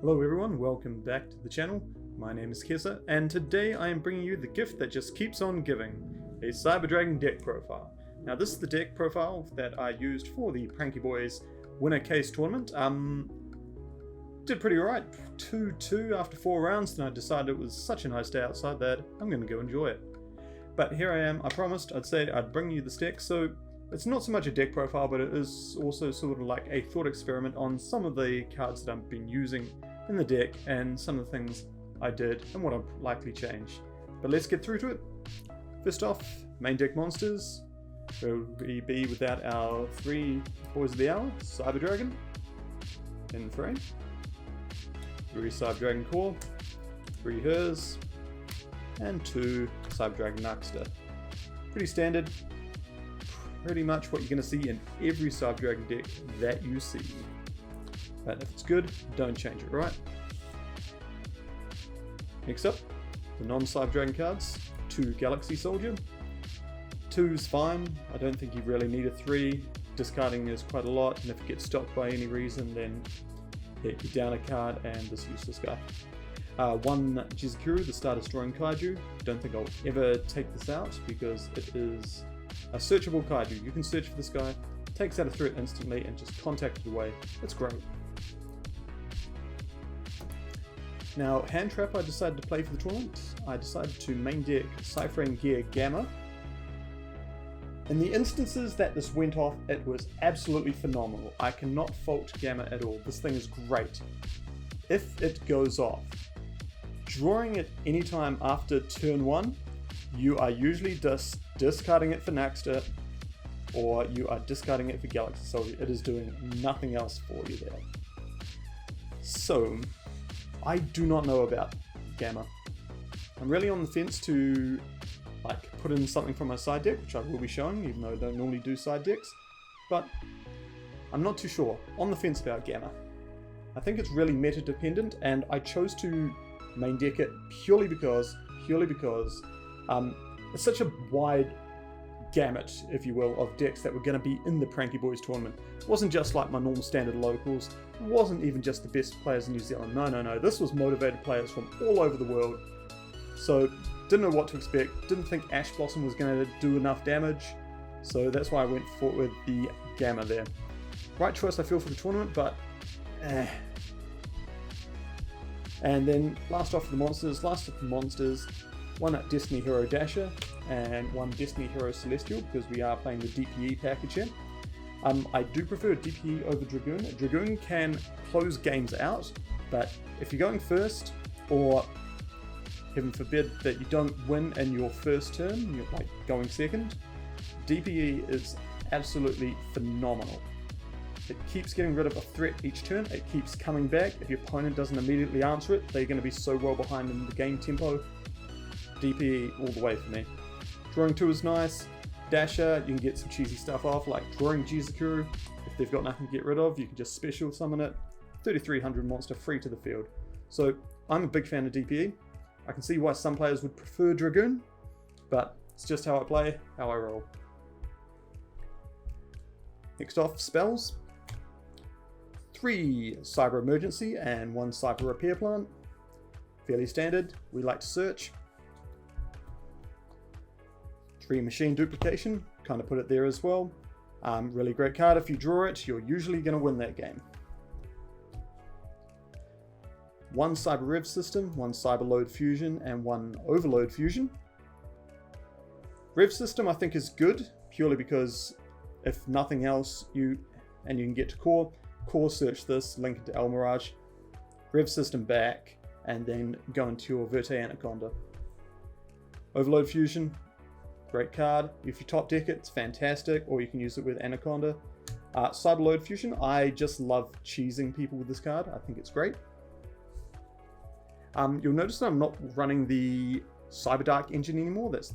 Hello everyone, welcome back to the channel. My name is Kessa, and today I am bringing you the gift that just keeps on giving, a Cyber Dragon deck profile. Now this is the deck profile that I used for the Pranky Boys winner case tournament. Did pretty alright, 2-2 after 4 rounds, and I decided it was such a nice day outside that I'm going to go enjoy it. But here I am, I promised I'd say I'd bring you this deck, so it's not so much a deck profile, but it is also sort of like a thought experiment on some of the cards that I've been using in the deck and some of the things I did and what I'll likely change. But let's get through to it. First off, main deck monsters. Will we be without our 3 Boys of the Hour, Cyber Dragon in the frame, 3 Cyber Dragon Core, 3 Hers, and 2 Cyber Dragon Narcster. Pretty standard. Pretty much what you're going to see in every Cyber Dragon deck that you see. But if it's good, don't change it, right? Next up, the non-Cyber Dragon cards. 2 Galaxy Soldier. 2's fine, I don't think you really need a 3. Discarding is quite a lot, and if it gets stopped by any reason, then yeah, you're down a card and this useless guy. 1 Yugioh, the Star Destroying Kaiju. Don't think I'll ever take this out because it is a searchable kaiju. You can search for this guy, takes out a threat instantly and just contact it away. It's great. Now, hand trap I decided to play for the tournament. I decided to main deck Cypher Gear Gamma. In the instances that this went off, it was absolutely phenomenal. I cannot fault Gamma at all. This thing is great. If it goes off, drawing it anytime after turn 1, you are usually just discarding it for Narcster, or you are discarding it for Galaxy Soldier. It is doing nothing else for you there. So, I do not know about Gamma. I'm really on the fence to put in something from my side deck, which I will be showing, even though I don't normally do side decks. But I'm not too sure. On the fence about Gamma. I think it's really meta dependent, and I chose to main deck it purely because it's such a wide gamut, if you will, of decks that were going to be in the Pranky Boys tournament. It wasn't just like my normal standard locals. It wasn't even just the best players in New Zealand. No. This was motivated players from all over the world. So, didn't know what to expect. Didn't think Ash Blossom was going to do enough damage. So that's why I went forward with the Gamma there. Right choice I feel for the tournament, but And then last off the monsters, 1 Destiny Hero Dasher and 1 Destiny Hero Celestial, because we are playing the DPE package here. I do prefer DPE over Dragoon. Dragoon can close games out, but if you're going first, or heaven forbid that you don't win in your first turn, you're going second, DPE is absolutely phenomenal. It keeps getting rid of a threat each turn, it keeps coming back. If your opponent doesn't immediately answer it, they're going to be so well behind in the game tempo. DPE all the way for me. Drawing 2 is nice. Dasher, you can get some cheesy stuff off, like drawing Yugioh. If they've got nothing to get rid of, you can just special summon it. 3300 monster free to the field. So I'm a big fan of DPE. I can see why some players would prefer Dragoon, but it's just how I play, how I roll. Next off, spells. 3 Cyber Emergency and 1 Cyber Repair Plant. Fairly standard, we like to search. 3 Machine Duplication, kind of put it there as well. Really great card. If you draw it, you're usually going to win that game. 1 Cyber Rev System, 1 Cyber Load Fusion, and 1 Overload Fusion. Rev System I think is good, purely because if nothing else, you can get to Core search this, link it to El Mirage, Rev System back, and then go into your Verte Anaconda. Overload Fusion, great card. If you top deck it, it's fantastic, or you can use it with Anaconda. Cyber Load Fusion, I just love cheesing people with this card. I think it's great. You'll notice that I'm not running the Cyber Dark engine anymore. That's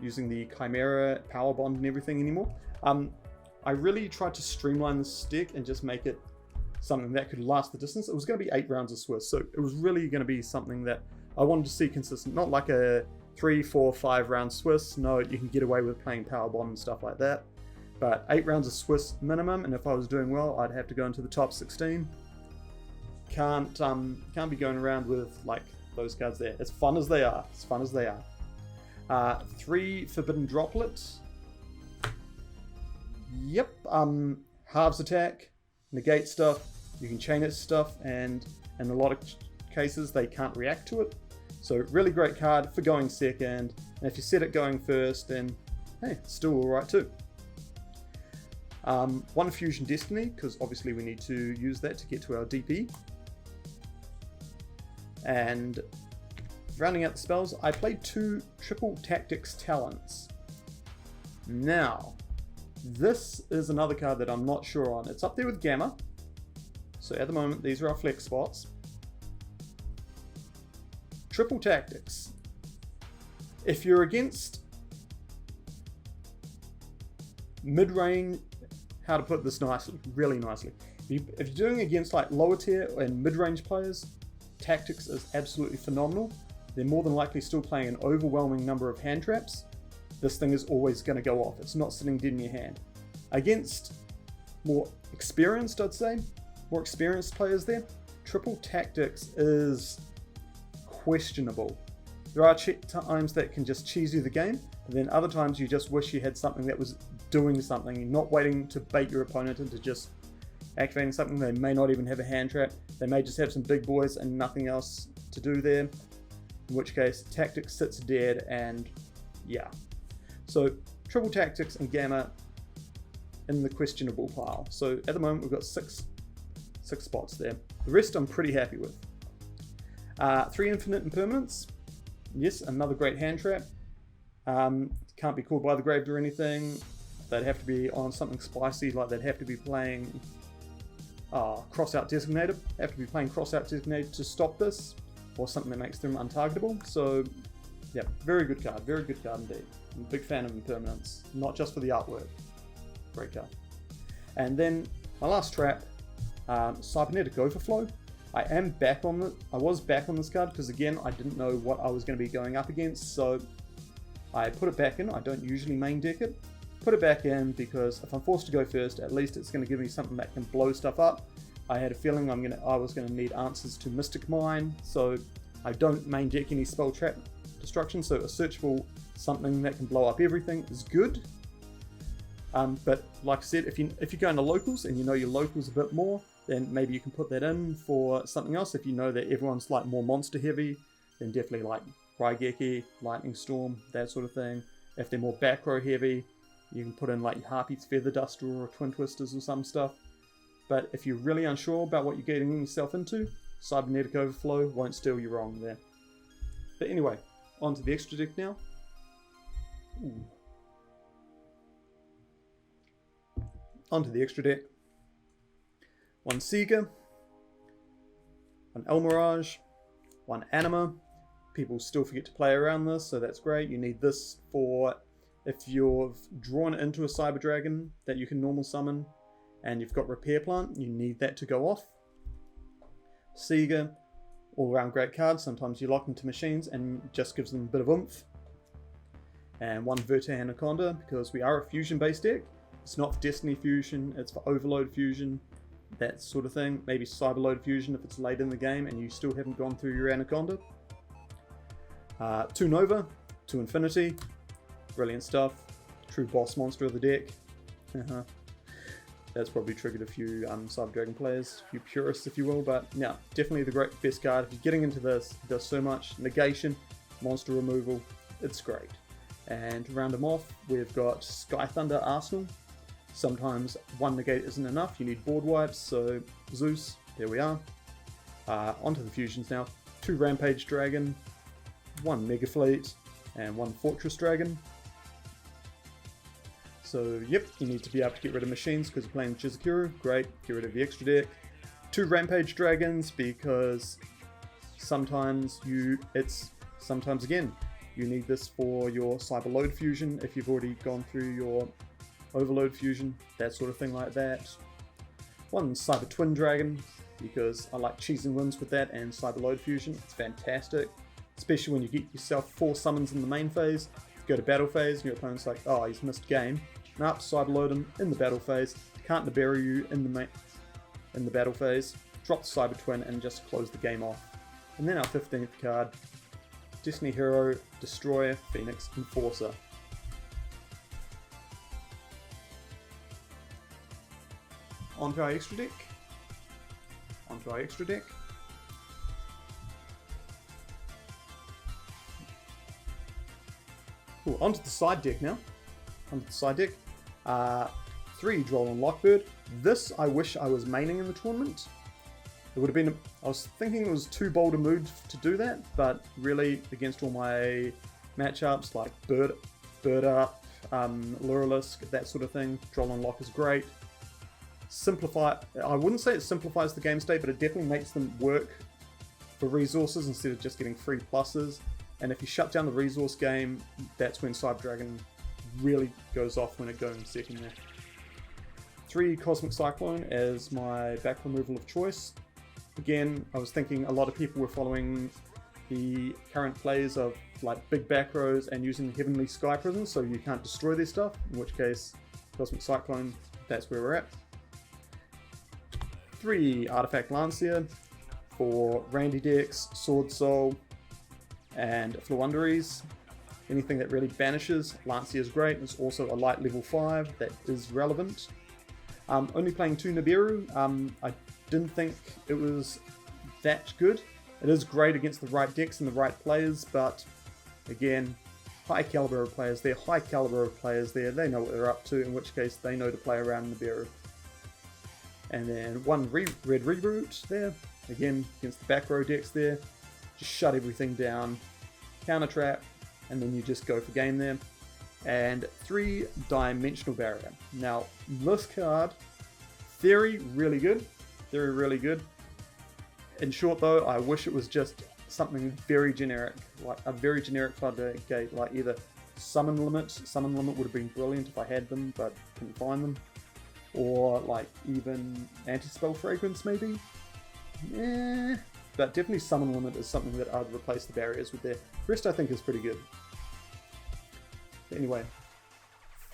using the Chimera Power Bond and everything anymore. I really tried to streamline this deck and just make it something that could last the distance. It was going to be 8 rounds of Swiss, so it was really going to be something that I wanted to see consistent, not like a 3, 4, 5 round Swiss. No, you can get away with playing Power Bond and stuff like that. But 8 rounds of Swiss minimum, and if I was doing well, I'd have to go into the top 16. can't be going around with like those cards there. As fun as they are, 3 Forbidden Droplets. Yep. Halves attack, negate stuff. You can chain it stuff, and in a lot of cases they can't react to it. So really great card for going second. And if you set it going first, then hey, it's still alright too. 1 Fusion Destiny, because obviously we need to use that to get to our DP. And rounding out the spells, I played 2 Triple Tactics Talents. Now, this is another card that I'm not sure on. It's up there with Gamma. So at the moment, these are our flex spots. Triple Tactics. If you're against mid-range, how to put this nicely, really nicely. If you're doing against like lower tier and mid-range players, Tactics is absolutely phenomenal. They're more than likely still playing an overwhelming number of hand traps. This thing is always going to go off. It's not sitting dead in your hand. Against more experienced, I'd say, more experienced players there, Triple Tactics is questionable. There are times that can just cheese you the game, and then other times you just wish you had something that was doing something, not waiting to bait your opponent into just activating something. They may not even have a hand trap. They may just have some big boys and nothing else to do there, in which case Tactics sits dead, and yeah. So Triple Tactics and Gamma in the questionable pile. So at the moment we've got six spots there. The rest I'm pretty happy with. 3 Infinite Impermanence. Yes, another great hand trap. Can't be called by the grave or anything. They'd have to be on something spicy, like they'd have to be playing Crossout Designator. Have to be playing Crossout Designator to stop this, or something that makes them untargetable. So yeah, very good card indeed. I'm a big fan of Impermanence, not just for the artwork. Great card. And then my last trap, Cybernetic Overflow. I was back on this card because again I didn't know what I was going to be going up against, so I put it back in. I don't usually main deck it. Put it back in because if I'm forced to go first, at least it's going to give me something that can blow stuff up. I had a feeling I was going to need answers to Mystic Mine, so I don't main deck any spell trap destruction, so a searchable something that can blow up everything is good. But like I said, if you go into locals and you know your locals a bit more, then maybe you can put that in for something else. If you know that everyone's like more monster heavy, then definitely like Raigeki, Lightning Storm, that sort of thing. If they're more back row heavy, you can put in like Harpy's Feather Duster or Twin Twisters or some stuff. But if you're really unsure about what you're getting yourself into, Cybernetic Overflow won't steal you wrong there. But anyway, on to the extra deck now. Onto the extra deck. 1 Sega, 1 Elmirage, 1 Anima. People still forget to play around this, so that's great. You need this for if you've drawn it into a Cyber Dragon that you can normal summon and you've got Repair Plant, you need that to go off. Sega, all around great card. Sometimes you lock into machines and just gives them a bit of oomph. And 1 Verta Anaconda, because we are a fusion based deck. It's not for Destiny Fusion, it's for Overload Fusion, that sort of thing. Maybe Cyberload Fusion if it's late in the game and you still haven't gone through your Anaconda. 2 Nova, 2 Infinity, brilliant stuff. True boss monster of the deck. That's probably triggered a few Cyber Dragon players, a few purists if you will, but yeah, definitely the best card. If you're getting into this, it does so much. Negation, monster removal, it's great. And to round them off, we've got Sky Thunder Arsenal. Sometimes 1 negate isn't enough, you need board wipes, so Zeus, there we are. Onto the fusions now. 2 Rampage Dragon, 1 Mega Fleet, and 1 Fortress Dragon. So yep, you need to be able to get rid of machines because you're playing Chizukuru, great, get rid of the extra deck. 2 Rampage Dragons because sometimes again, you need this for your Cyberload Fusion if you've already gone through your Overload Fusion, that sort of thing like that. 1 Cyber Twin Dragon, because I like cheesing wins with that and Cyberload Fusion, it's fantastic. Especially when you get yourself 4 summons in the main phase, go to battle phase and your opponent's like, oh, he's missed game. Nope, Cyberload him in the battle phase, can't bury you in the battle phase. drop the Cyber Twin, and just close the game off. And then our 15th card, Destiny Hero, Destroyer, Phoenix, Enforcer. Onto our extra deck. Onto our extra deck. Cool, onto the side deck now. Onto the side deck. 3 Droll Lockbird. This I wish I was maining in the tournament. It would have been, I was thinking it was too bold a move to do that, but really against all my matchups like Bird Up, Luralisk, that sort of thing, Droll Lock is great. I wouldn't say it simplifies the game state, but it definitely makes them work for resources instead of just getting free pluses. And if you shut down the resource game, that's when Cyber Dragon really goes off, when it goes in second there. 3 Cosmic Cyclone as my back removal of choice. Again, I was thinking a lot of people were following the current plays of like big back rows and using Heavenly Sky Prisms so you can't destroy their stuff, in which case Cosmic Cyclone, that's where we're at. 3 Artifact Lancia for Randy decks, Sword Soul, and Floowandereeze. Anything that really banishes, Lancia is great. It's also a light level 5 that is relevant. Only playing 2 Nibiru. I didn't think it was that good. It is great against the right decks and the right players, but again, high caliber of players there, high caliber of players there. They know what they're up to, in which case they know to play around Nibiru. And then 1 red reroute there, again against the back row decks there. Just shut everything down, counter trap, and then you just go for game there. And 3 Dimensional Barrier. Now this card, theory really good, theory really good. In short though, I wish it was just something very generic, like a very generic floodgate, like either Summon Limit. Summon Limit would have been brilliant if I had them, but couldn't find them. Or like even Anti-Spell Fragrance maybe. Yeah, but definitely Summon Limit is something that I'd replace the barriers with there. The rest I think is pretty good. Anyway,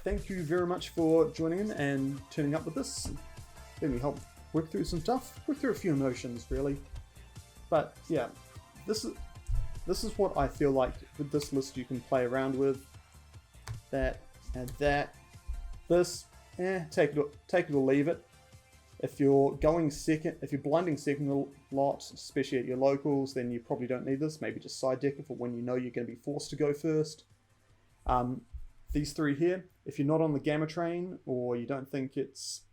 thank you very much for joining in and turning up with this. Let me help work through some stuff, work through a few emotions really. But yeah, this is what I feel like with this list you can play around with. That and that. This, take it or leave it. If you're going second, if you're blinding second a lot, especially at your locals, then you probably don't need this. Maybe just side deck it for when you know you're going to be forced to go first. These 3 here, if you're not on the Gamma train or you don't think it's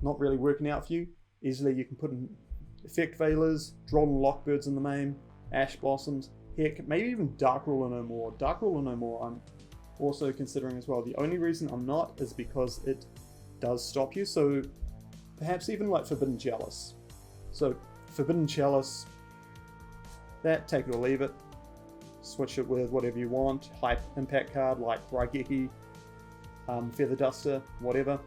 not really working out for you, easily you can put in Effect Veilers, Droll Lockbirds in the main, Ash Blossoms, heck, maybe even Dark Ruler No More. Dark Ruler No More I'm also considering as well. The only reason I'm not is because it does stop you, so perhaps even like Forbidden Chalice. So Forbidden Chalice, that, take it or leave it. Switch it with whatever you want. High impact card like Raigeki, Feather Duster, whatever.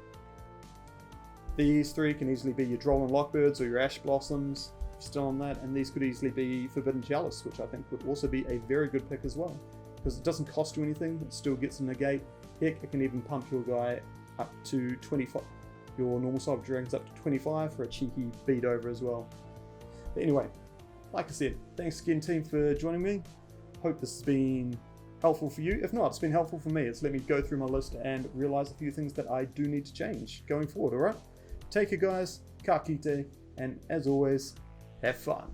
These 3 can easily be your Droll Lockbirds or your Ash Blossoms, if you're still on that, and these could easily be Forbidden Chalice, which I think would also be a very good pick as well. Because it doesn't cost you anything, it still gets a negate. Heck, it can even pump your guy up to 25, your normal Cyber Dragons up to 25 for a cheeky beat over as well. But anyway, like I said, thanks again team for joining me. Hope this has been helpful for you. If not, it's been helpful for me. It's let me go through my list and realize a few things that I do need to change going forward, alright? Take care guys, ka kite, and as always, have fun.